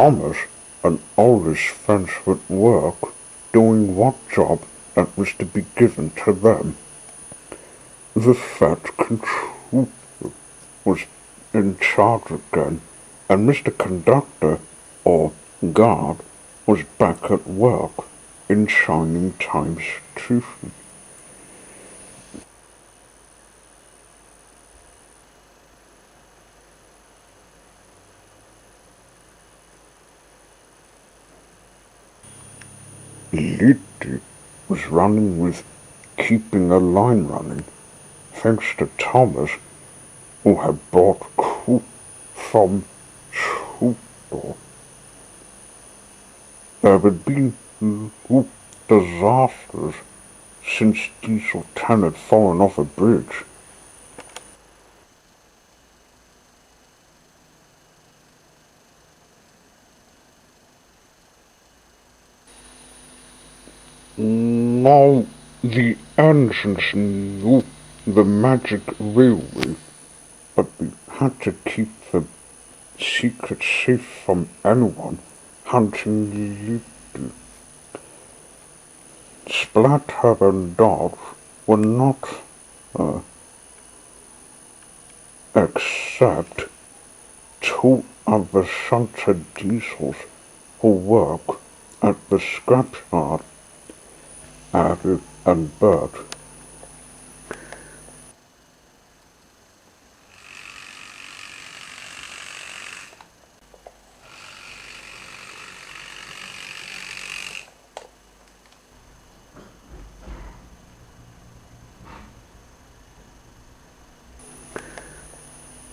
Thomas and all his friends would work doing what job that was to be given to them. The fat controller was in charge again, and Mr. Conductor, or guard, was back at work in Shining Time Station. Liddy was running with keeping a line running, thanks to Thomas, who had brought coop from Super. There had been disasters since Diesel 10 had fallen off a bridge. Now the engines knew the magic railway, but we had to keep the secret safe from anyone hunting Liddy. Splatter and Dodge were not, except two of the shunted diesels who work at the scrapyard, Abby and Bert.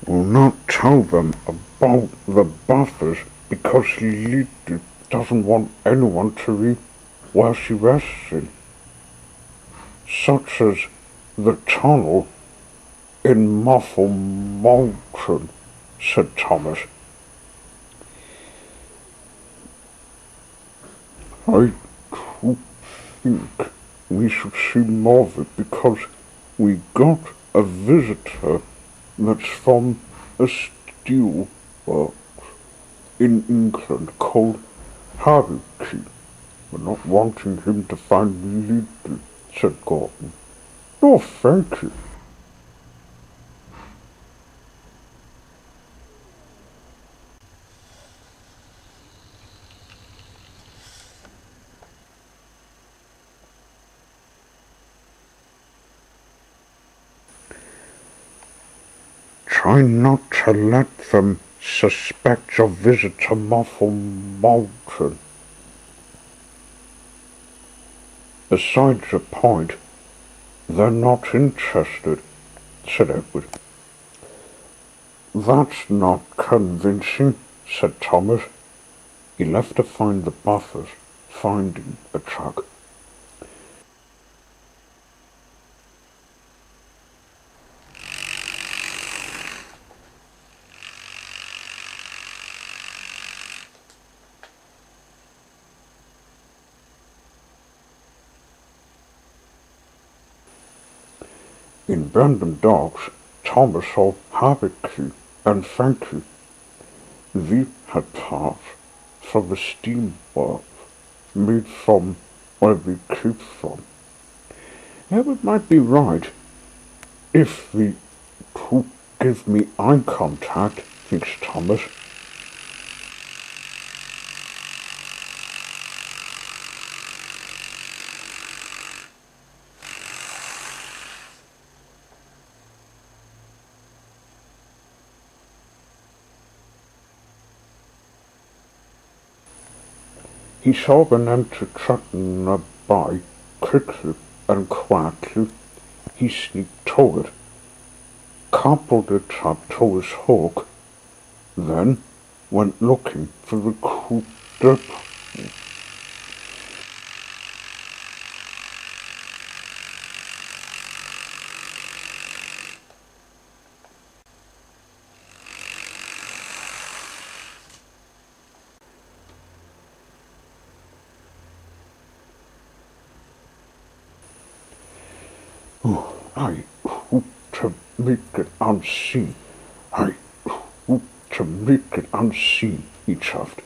Will not tell them about the buffers because Liddy doesn't want anyone to read where she rests in, such as the tunnel in Muffle Mountain, said Thomas. I do think we should see more of it because we got a visitor that's from a steel works in England called Haruki. We're not wanting him to find Liddy, said Gordon. No, thank you. Try not to let them suspect your visit to Muffle Mountain. Besides the point, they're not interested, said Edward. That's not convincing, said Thomas. He left to find the buffers, finding a truck. In Random Dogs, Thomas saw Haruki and Frankie. They had parts from the steamworks made from where they came from. Edward might be right. If they could give me eye contact, thinks Thomas. He saw an empty truck nearby. Quickly and quietly, he sneaked toward it, coupled it up to his hook, then went looking for the coupe depot. I hope to make it unseen. I hope to make it unseen, he chuffed.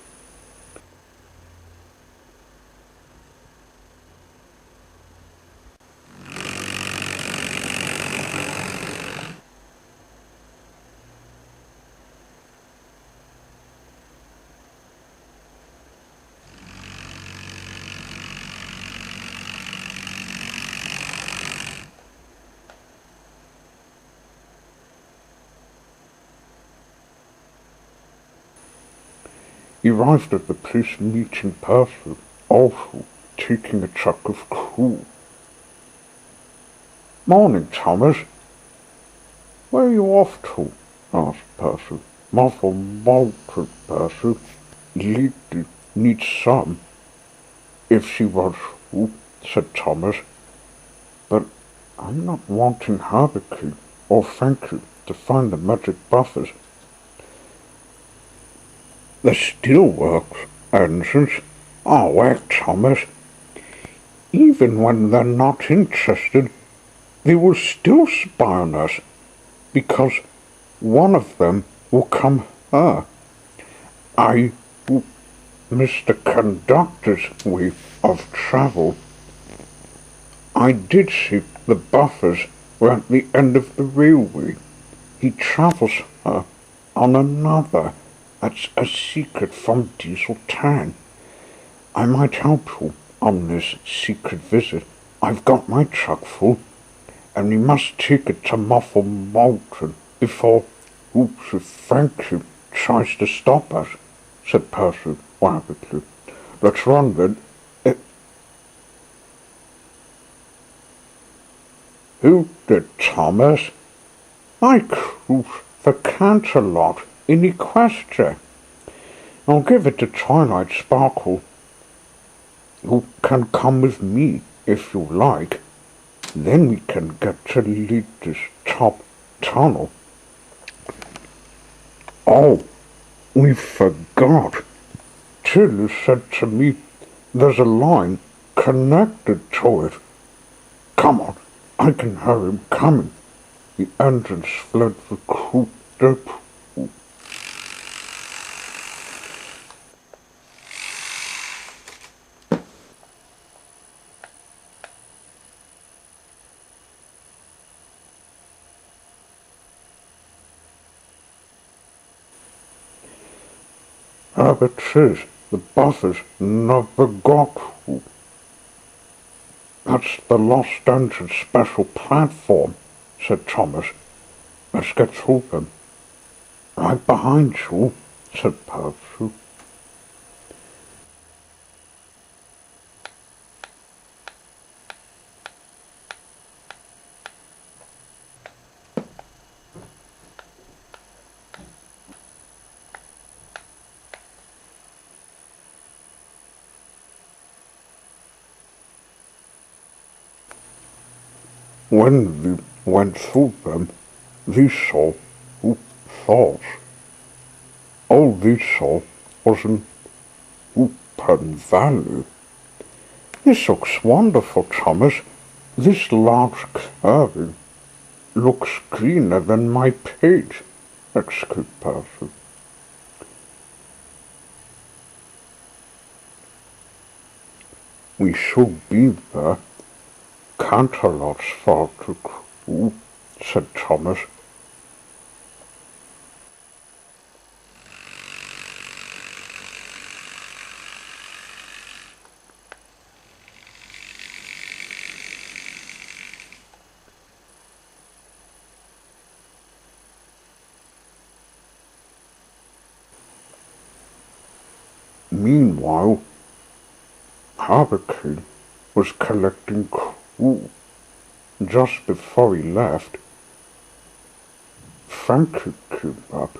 He arrived at the place meeting Percy, also taking a chuck of cool. "Morning, Thomas. Where are you off to?" asked Percy. "Muffle malted, Percy. Lady needs some." "If she was," said Thomas. "But I'm not wanting Harlequin or Frankie to find the magic buffers. The steelworks engines are whack, Thomas. Even when they're not interested, they will still spy on us, because one of them will come here. I miss the conductor's way of travel. I did see the buffers were at the end of the railway. He travels her on another. That's a secret from Diesel Town. I might help you on this secret visit. I've got my truck full, and we must take it to Muffle Moulton before Frankie tries to stop us," said Percy rapidly. "Let's run then." "Who did, Thomas?" "I cruise the Canterlot in Equestria. I'll give it to Twilight Sparkle. You can come with me if you like. Then we can get to lead this top tunnel. Oh, we forgot. Tilly said to me there's a line connected to it. Come on, I can hear him coming." The engines fled the coupe depot. Herbert says the buffers never got through. "That's the lost engine special platform," said Thomas. "Let's get through them." "Right behind you," said Percy. When we went through them, we saw falls. All we saw was an open valley. "This looks wonderful, Thomas. This large curving looks greener than my page," exclaimed Percy. "We should be there. Canterlot's far too cool," said Thomas. Meanwhile, Harlequin was collecting cool. Just before he left, Frankie came up.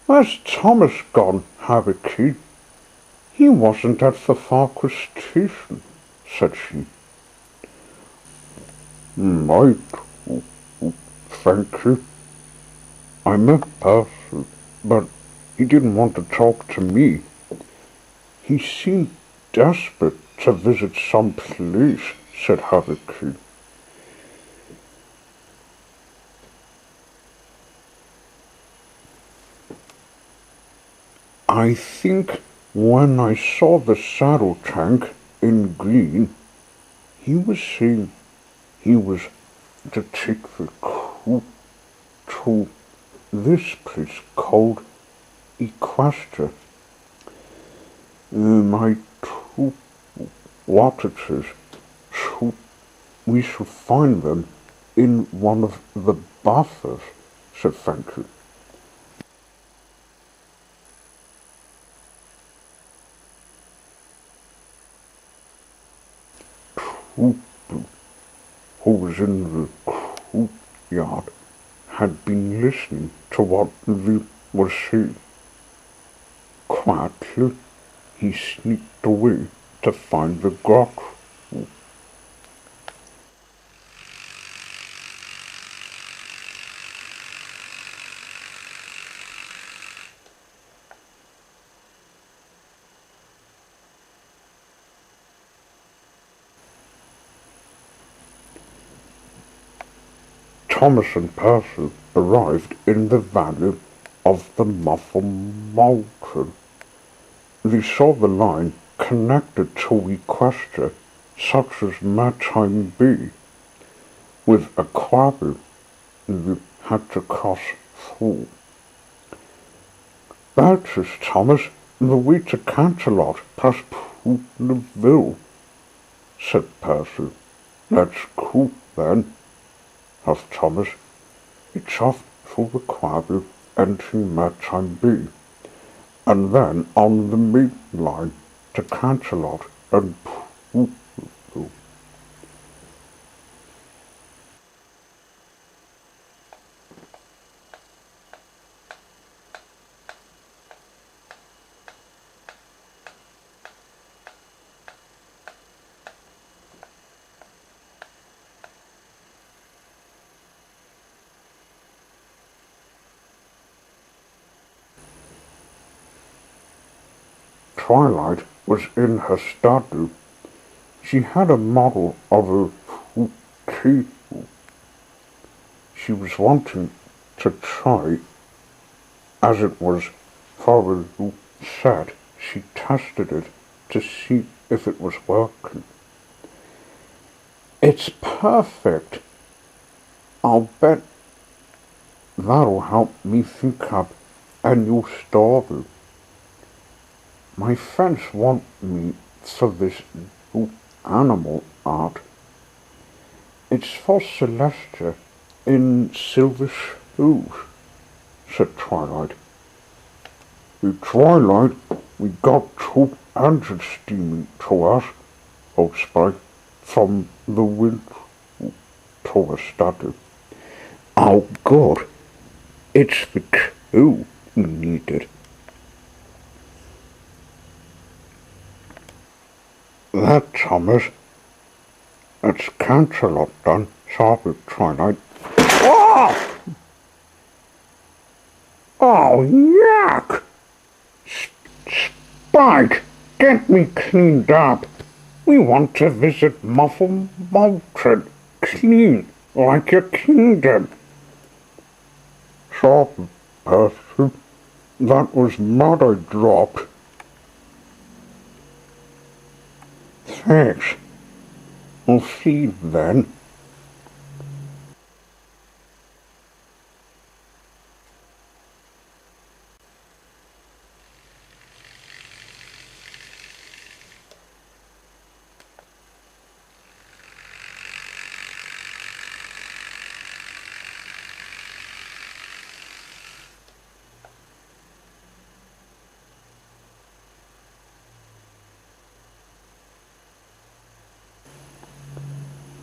"Where's Thomas gone, Harlequin? He wasn't at the Farquhar station," said she. "Might, Frankie. I met Percy, but he didn't want to talk to me. He seemed desperate to visit some place," said Harlequin. "I think when I saw the saddle tank in green, he was saying he was to take the coupe to this place called Equestria. My what it is, we should find them in one of the baths, said Frankie. Trooper, who was in the courtyard, had been listening to what they were saying. Quietly, he sneaked away to find the grotto. Thomas and Percy arrived in the valley of the Muffle Mountain. They saw the line connected to Equestria, such as Maritime Bay. With a quarry, they had to cross through. That is, Thomas, the way to Canterlot past Poonaville, said Percy. Let's go, then, asked Thomas. It's off through the quarry entering Maritime Bay, and then on the main line to Canterlot and Poonaville. Twilight was in her study. She had a model of a table. She was wanting to try, as it was thoroughly said. She tested it to see if it was working. It's perfect. I'll bet that'll help me think up a new story. My friends want me for this new animal art. It's for Celestia in silver shoes, said Twilight. In Twilight, we got 2 engines steaming to us, old Spike, from the wind to a study. Oh, good. It's the clue we needed. That, Thomas. It's Canterlot done, sorry, Twilight. Oh! Oh, yuck! Spike, get me cleaned up. We want to visit Muffle Mountain, clean, like your kingdom. Sorry, Percy. That was mud I dropped. Thanks. I'll see you then.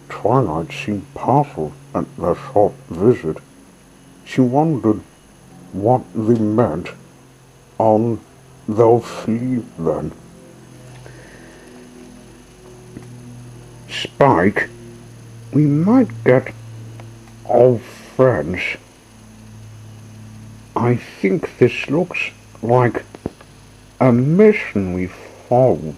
Twilight seemed puzzled at their short visit. She wondered what they meant on they'll flee then. Spike, we might get old friends. I think this looks like a mission we followed.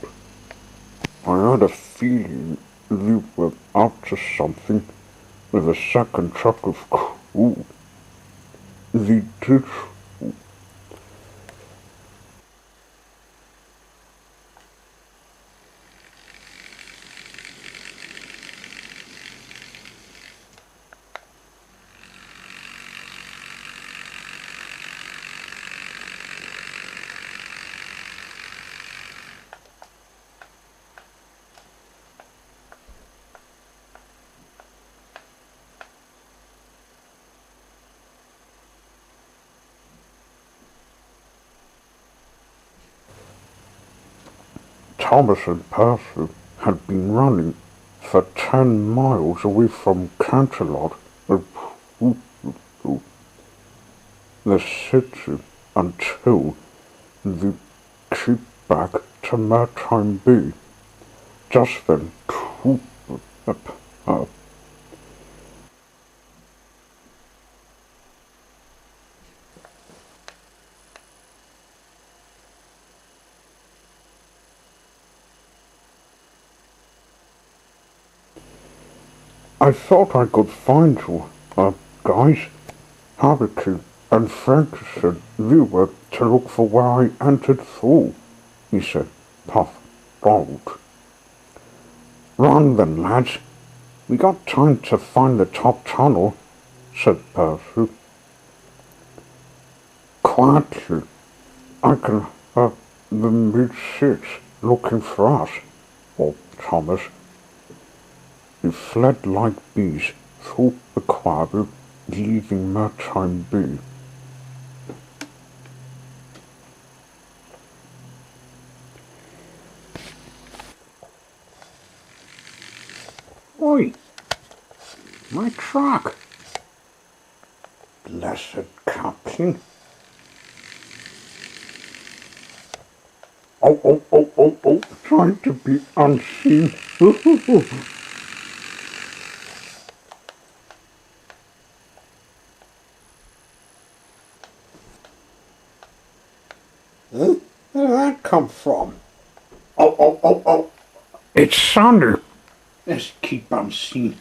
I had a feeling they were up to something with a second truck of crew. They did. Thomas and Percy had been running for 10 miles away from Canterlot, the city, until they came back to Maritime Bay. Just then, I thought I could find you, guys. Hurricane and Frankenstein, they were to look for where I entered through, he said, puff, bold. Run then, lads. We got time to find the top tunnel, said Percy. Quietly, I can hear the mid-six looking for us, or Thomas. We fled like bees through the quarry, leaving Maritime Bay. Oi! My truck! Blessed Captain! Oh, trying to be unseen. Huh? Where did that come from? Oh. It's Sander. Let's keep unseen.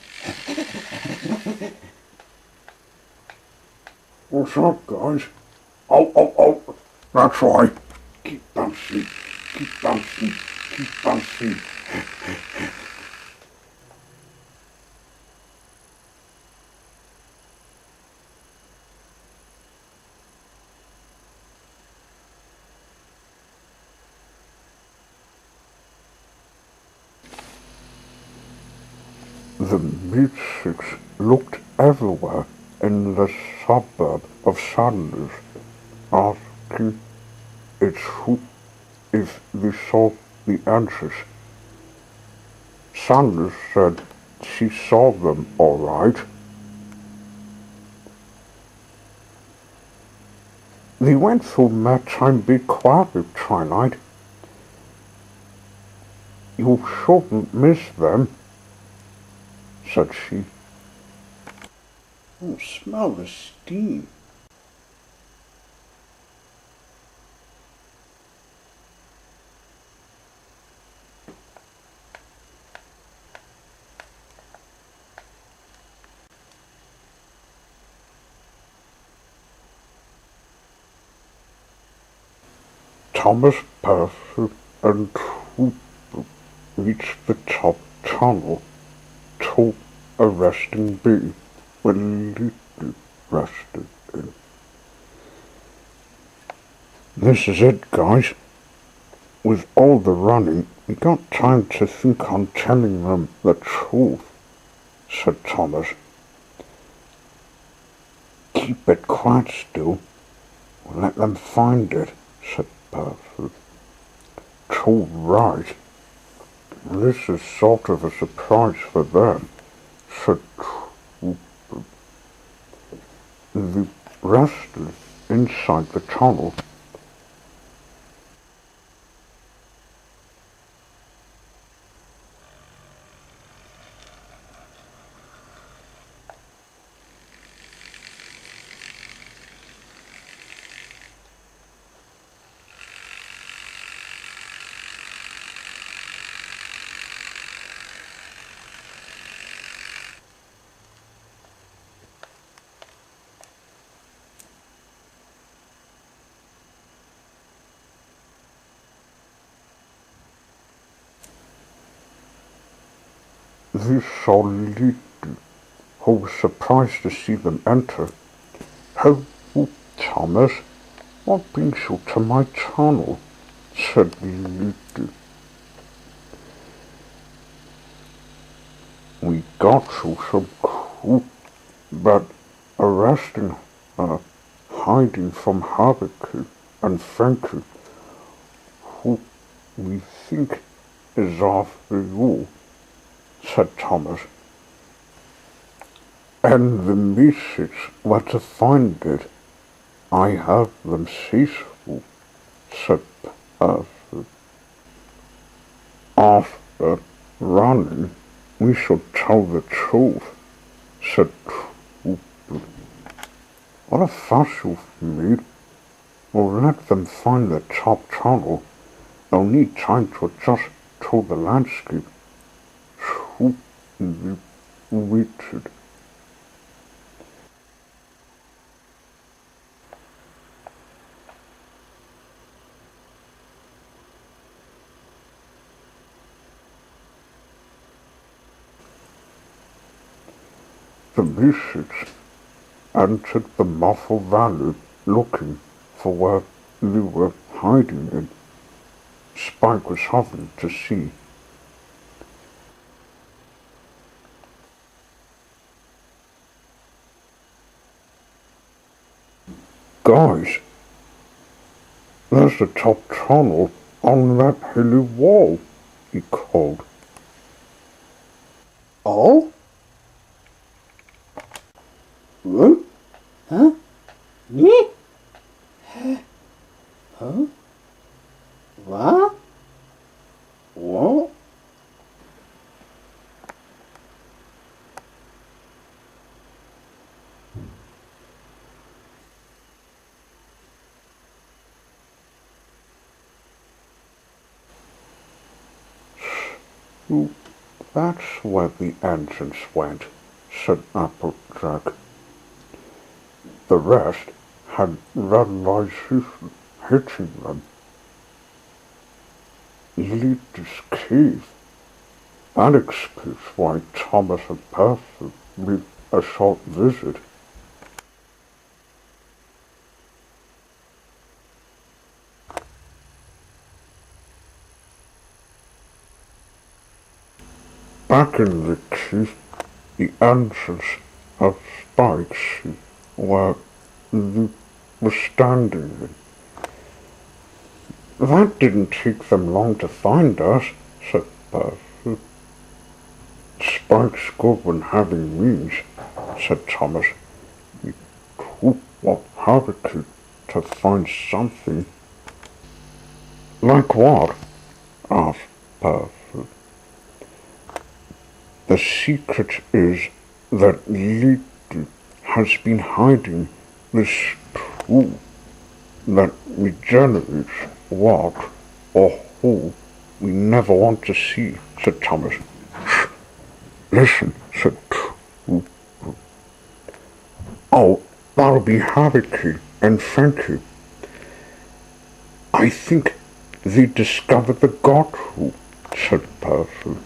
What's up, guys? Oh. That's right. Keep unseen. The Midshicks looked everywhere in the suburb of Sanders, asking its who if they saw the answers. Sanders said she saw them all right. They went through Maritime Bay Quarry, Twilight. You shouldn't miss them, said she. Oh, smell the steam. Thomas, Percy, and Hoop reached the top tunnel to a resting bay where Lily rested in. This is it, guys. With all the running, we got time to think on telling them the truth, said Thomas. Keep it quiet still. We'll let them find it, said Percy. Too right. This is sort of a surprise for them, said Cooper. They rested inside the tunnel. They saw Lily, who was surprised to see them enter. Oh, Thomas, what brings you to my tunnel? Said Lily. We got you some cool, but arresting her, hiding from Hurricane and Frankie, who we think is after you, said Thomas. And the message where to find it. I have them ceaseful, said Percy. After running, we shall tell the truth, said Cooper. What a fuss you've made. We'll let them find the top tunnel. They'll need time to adjust to the landscape. Cooper waited. The message entered the Muffle Valley looking for where they were hiding in. Spike was having to see. Guys, there's the top tunnel on that hilly wall, he called. Oh? Huh? Huh? Yeah? Huh? What? What? That's where the entrance went, said Applejack. The rest had realization hitting them. Leader's cave. That explains why Thomas and Percy made a short visit. Back in the cave, the entrance of Spike's where they were standing in. That didn't take them long to find us, said Percy. Spike's good when having means, said Thomas. You could want Hurricane to find something. Like what? Asked Percy. The secret is that Lady has been hiding this tool that regenerates what or who we never want to see, said Thomas. Shh! Listen, said Cooper. Oh, that'll be Hurricane and Frankie. I think they discovered the god who, said Percy.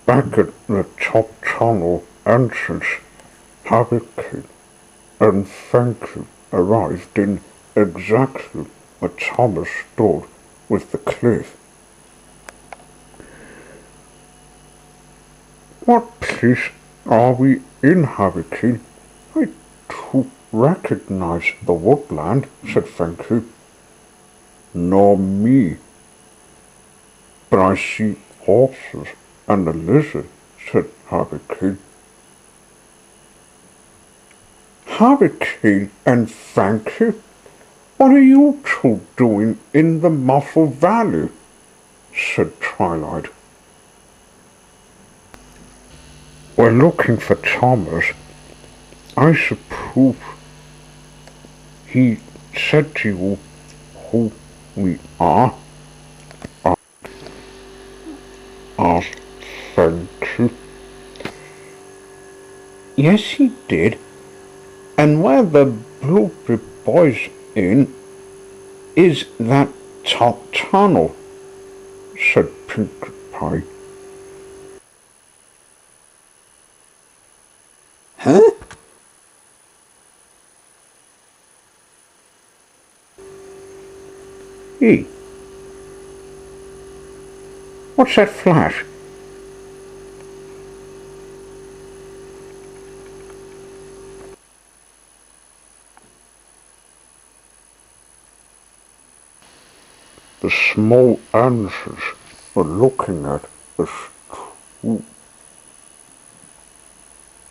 Back at the top tunnel entrance, Hurricane and Frankie arrived in exactly where Thomas stood with the cliff. What place are we in, Hurricane? I do recognize the woodland, said Frankie. Nor me. But I see horses and a lizard, said Hurricane. Hurricane and Frankie? What are you two doing in the Muffle Valley? Said Twilight. We're looking for Thomas. I suppose he said to you who we are? Asked Frankie. Yes, he did. And where the Blueberry Boy's in is that top tunnel, said Pinkie Pie. Huh? What's that flash? The small answers were looking at the stool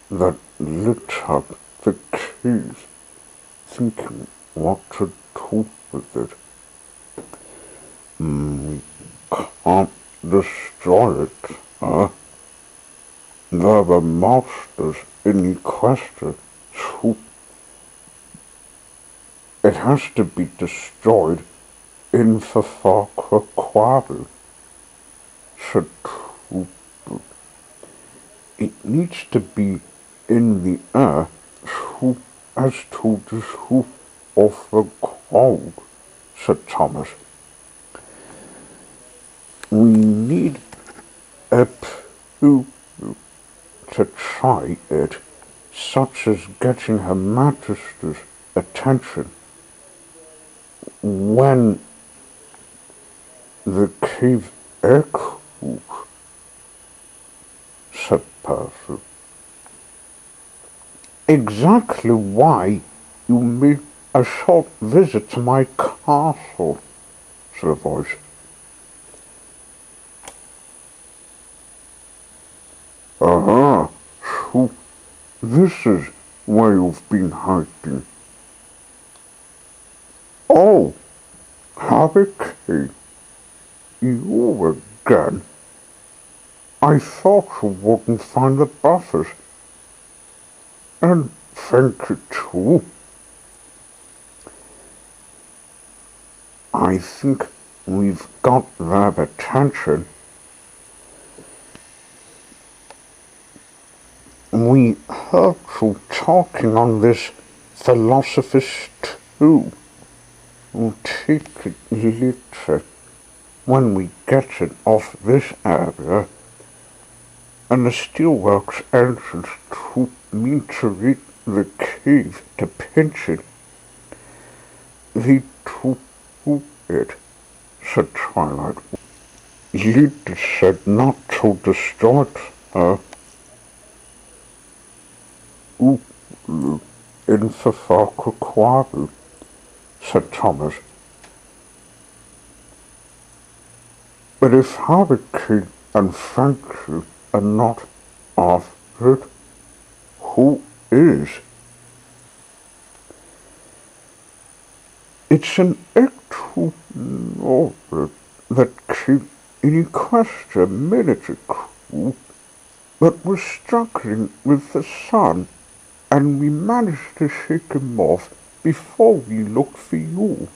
that lit up the cave, thinking what to do with it. We can't destroy it, huh? There were monsters in Equestria too. It has to be destroyed in the said Tupu. It needs to be in the air so as to dissolve of the cold, said Thomas. We need a poo to try it, such as getting Her Majesty's attention when the cave echoes, said Percy. Exactly why you made a short visit to my castle, said a voice. Aha, so this is where you've been hiding. Oh, Hurricane, you again. I thought you wouldn't find the buses. And thank you too. I think we've got their attention. We heard you talking on this philosopher's stool. We'll take it later when we get it off this area, and the steelworks entrance to mean to reach the cave to pinch it. They took it, said Twilight. Leader said not to destroy her. In the said Thomas. But if Hurricane and Frankie are not after it, who is? It's an actual novel that came in Equestria a minute ago, but was struggling with the sun, and we managed to shake him off before we looked for you,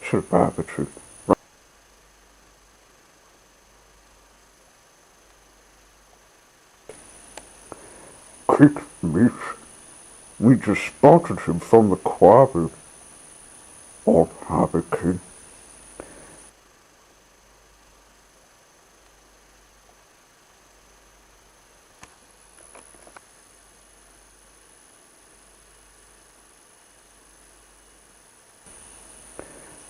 said Babbage. Quick, miss. We just spotted him from the quarry. Odd Hurricane.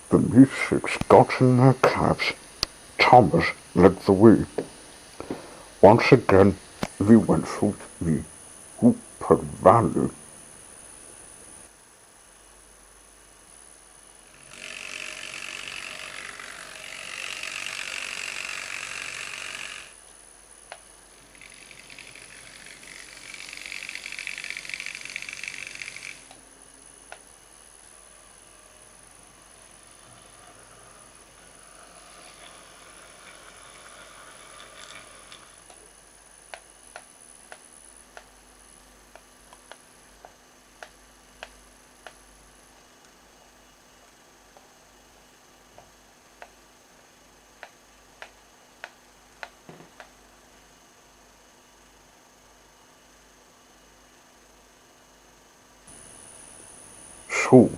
The music's got in their cabs. Thomas led the way. Once again, we went through the Hooper Valley. So,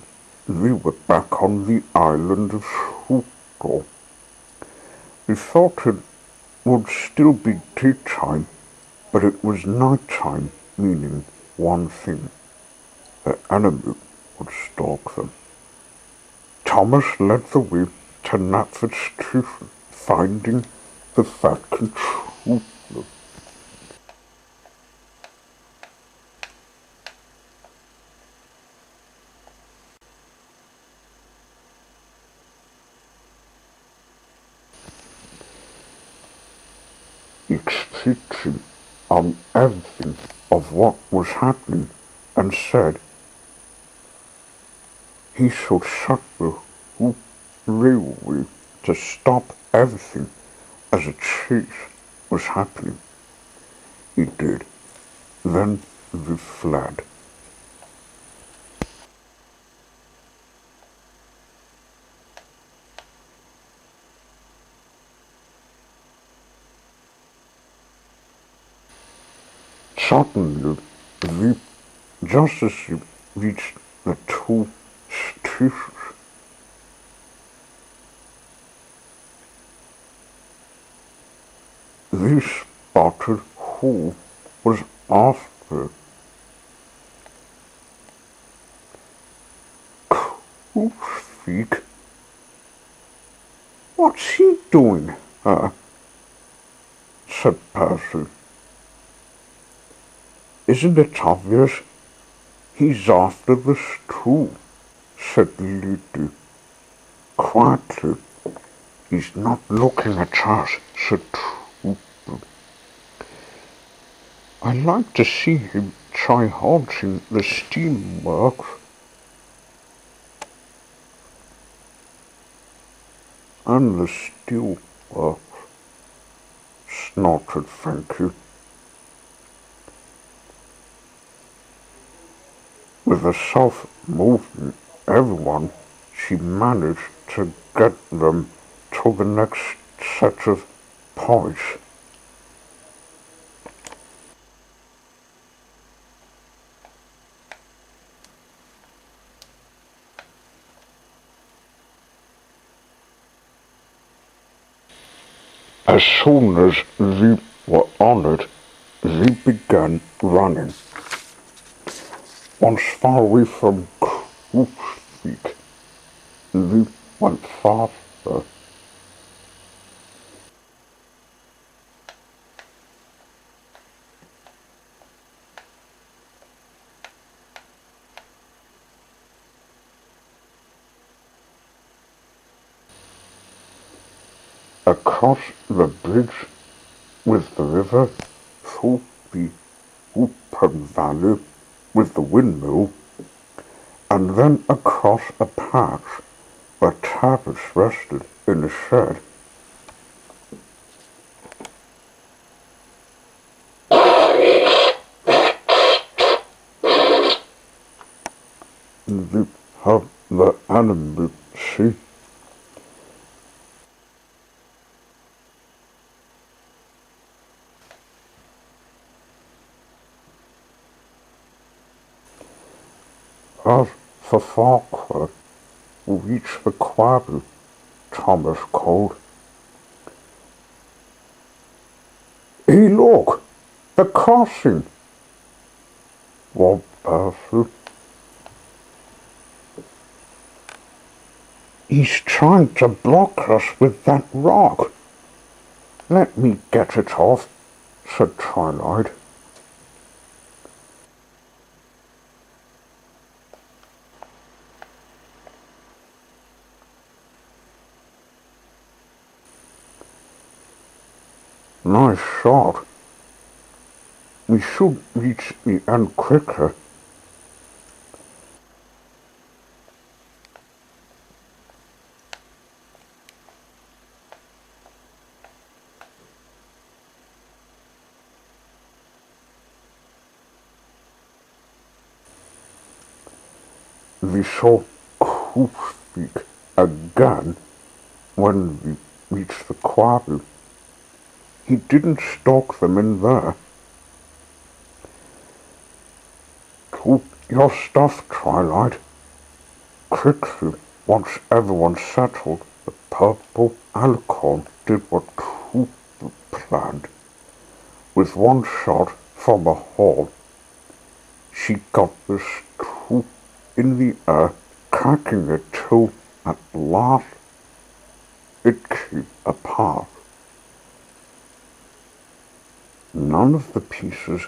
we were back on the island of Shuko. We thought it would still be daytime, but it was nighttime, meaning one thing. The enemy would stalk them. Thomas led the way to Knapford Station, finding the fat controller. Explained on everything of what was happening and said he should shut the railway to stop everything as a chase was happening. He did. Then they fled. Suddenly, just as they reached the two stations, they spotted who was after Speak. What's he doing? Said Percy. Isn't it obvious? He's after the stool, said Lydie. Quietly. He's not looking at us, said Trooper. I like to see him try haunting the steamworks. And the steelworks, snorted Frankie. With a soft movement, everyone, she managed to get them to the next set of points. As soon as they were on it, they began running. Once far away from Creek, they went faster. Across the bridge with the river, through the open valley with the windmill, and then across a patch where Tavis rested in a shed. They have the enemy see. As for Farquhar, who reached the quarry, Thomas called. Hey, look! The crossing! Rob Percy. He's trying to block us with that rock. Let me get it off, said Twilight. Nice shot. We should reach the end quicker. We saw Speak again when we reached the quarry. He didn't stalk them in there. Keep your stuff, Twilight. Quickly, once everyone settled, the purple alicorn did what Cooper planned. With one shot from a hole, she got the stool in the air, cracking it till at last it came apart. None of the pieces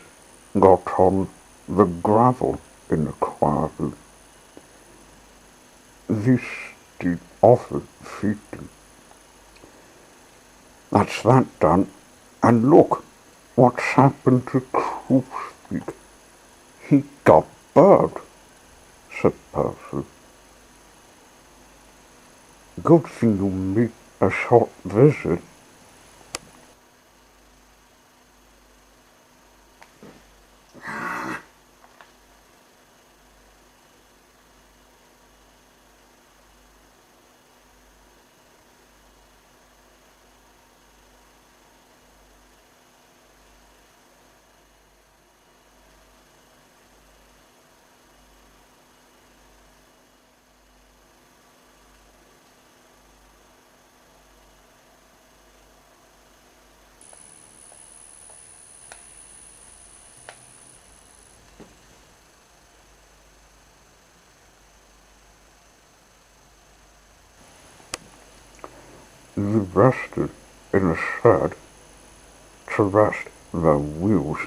got on the gravel in the quarry. This did offer feeding. That's that done, and look what's happened to Crookspeak. He got bird, said Percy. Good thing you made a short visit. They rested in a shed to rest their wheels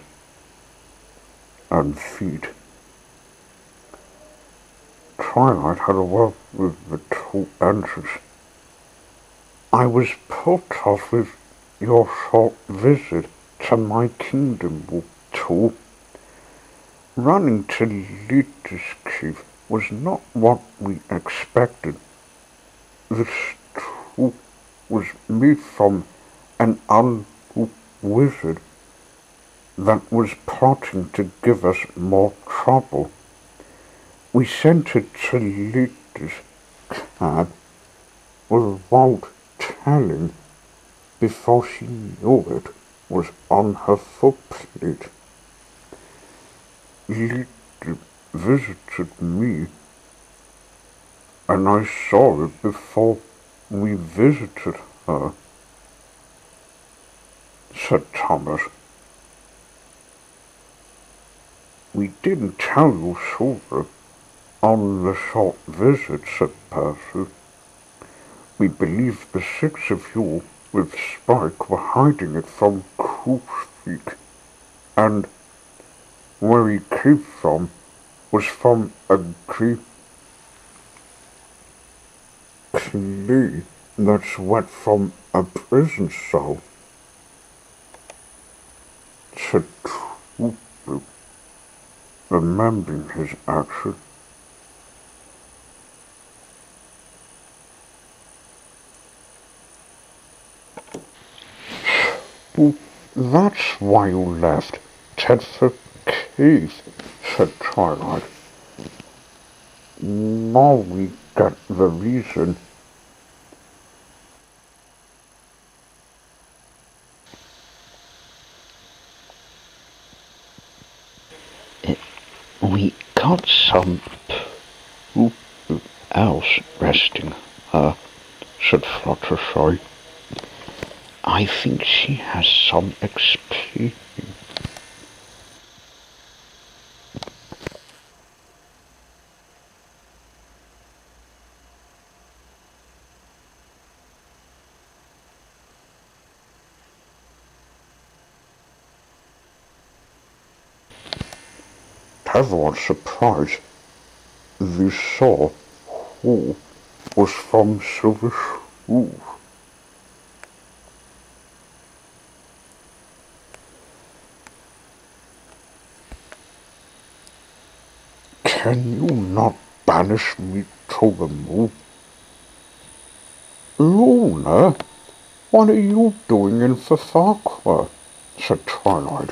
and feet. Twilight had a word with the two engines. I was put off with your short visit to my kingdom, too. Running to lead this chief was not what we expected. The troop was made from an unhooked wizard that was plotting to give us more trouble. We sent it to lead this cab without telling before she knew it was on her footplate. Lead visited me, and I saw it before we visited her, said Thomas. We didn't tell you sooner on the short visit, said Percy. We believed the six of you with Spike were hiding it from Crookspeak, and where he came from was from a great clay that's wet from a prison cell, said Trooper, remembering his action. Well, that's why you left Tedford Cave, said Twilight. Now we get the reason. We got some poop else resting her, said Fluttershy. I think she has some explaining. Everyone's surprised they saw who was from Silver School. Can you not banish me to the moon? Luna, what are you doing in Farquhar? Said Twilight.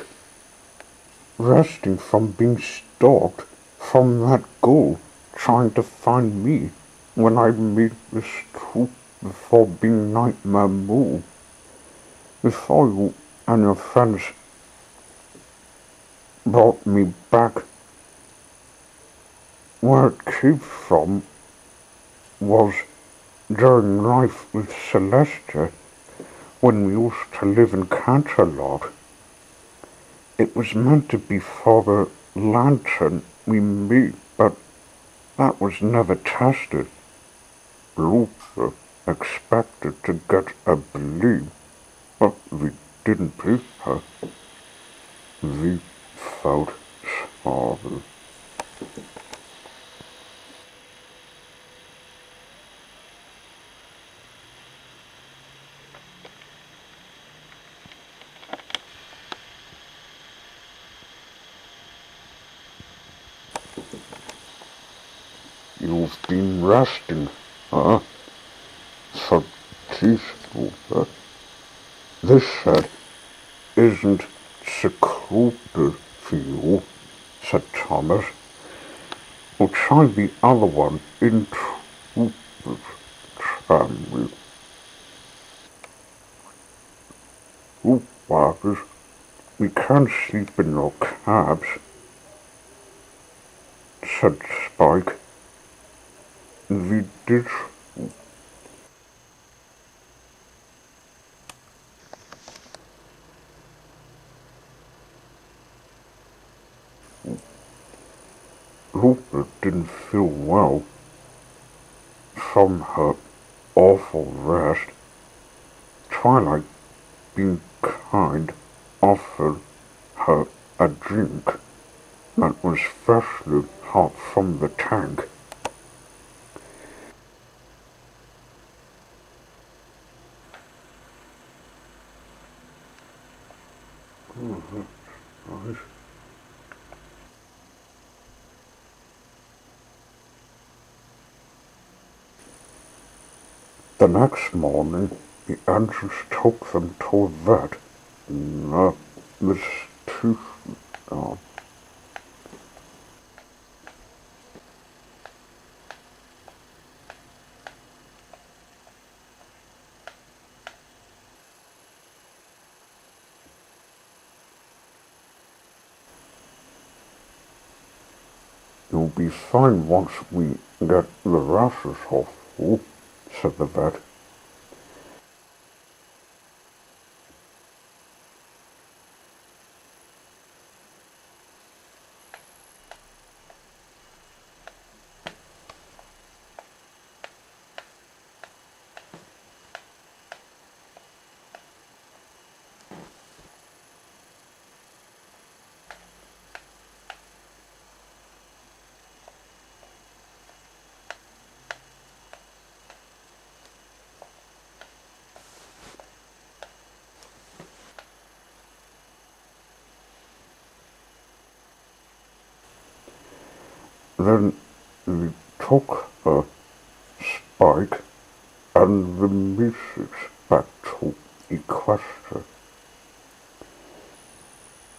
Resting from being stalked from that ghoul trying to find me when I made this troop before being Nightmare Moo. Before you and your friends brought me back, where it came from was during life with Celestia, when we used to live in Canterlot. It was meant to be for the lantern we made, but that was never tested. Luther expected to get a belief, but we didn't believe her. we felt sorry. You've been resting, huh? Said Teaspoon. This shed isn't secluded for you, said Thomas. We'll try the other one in troopers, can we? Whoopers, we can't sleep in your cabs, said Spike. We did. Rupert didn't feel well from her awful rest. Twilight, being kind, offered her a drink that was freshly hot from the tank. Oh, that's nice. The next morning, the Andrews took them to a vet. Miss Tooth. Uh, You'll be fine once we get the rashes off you, said the vet. Then we took Spike and the missus back to Equestria.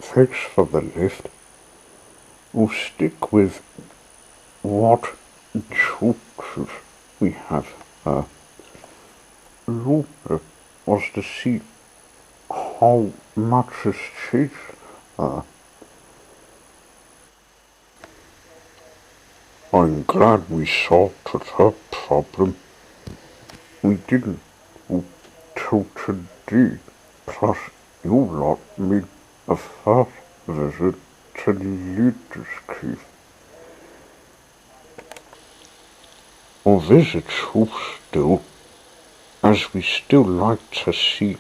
Thanks for the lift. We'll stick with what choices we have. Looper was to see how much has changed. I'm glad we sorted her problem. We didn't till today. Plus, you lot made a first visit to Leader's Cave. We'll visit you still, as we still like to see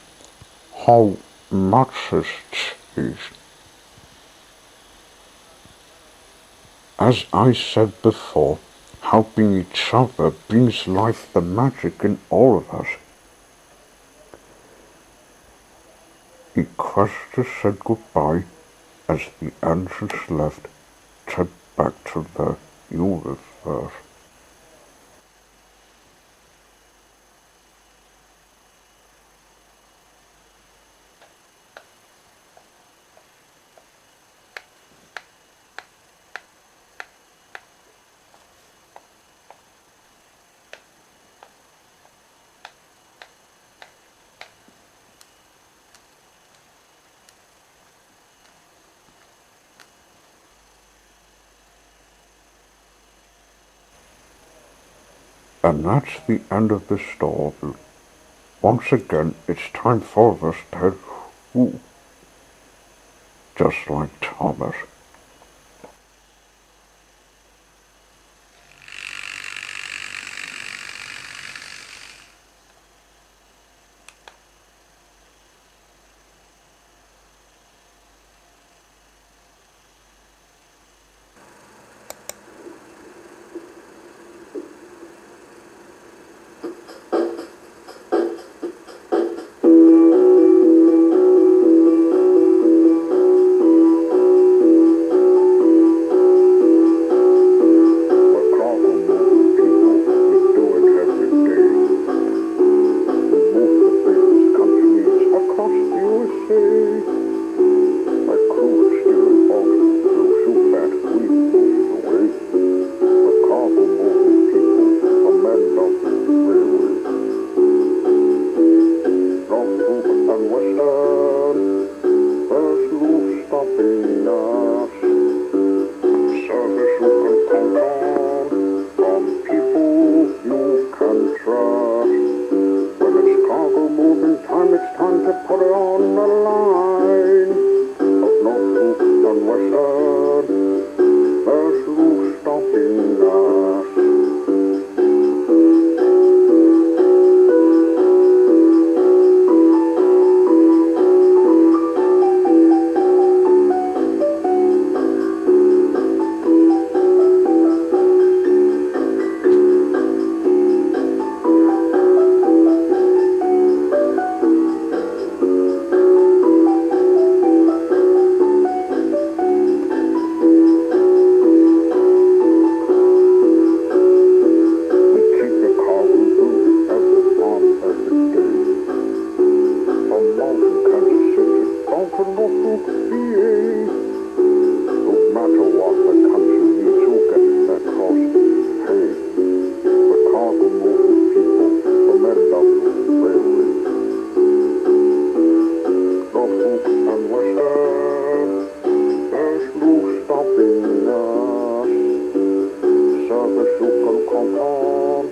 how much has changed. As I said before, helping each other brings life the magic in all of us. Equestria said goodbye as the entrance left to back to the universe. And that's the end of the story. Once again, it's time for us to head home, just like Thomas. to Norfolk, VA. No matter what the country needs, you'll get there, 'cause, hey, the cargo moving people from NW Railway. Norfolk and Western, there's no stopping us. Service you can count on,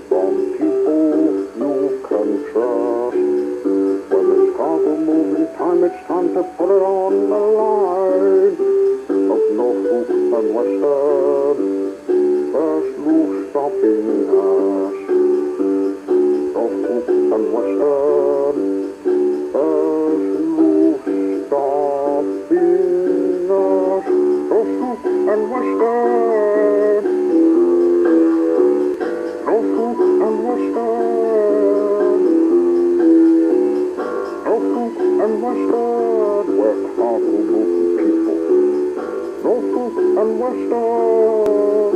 from people you can trust. When it's cargo moving time, it's time to put it on the line. Of Norfolk and Western, there's no stopping us. Norfolk and Western, there's no stopping us. Norfolk and Western, Norfolk and Western, Norfolk and Western, we're cargo moving people. Norfolk and Western.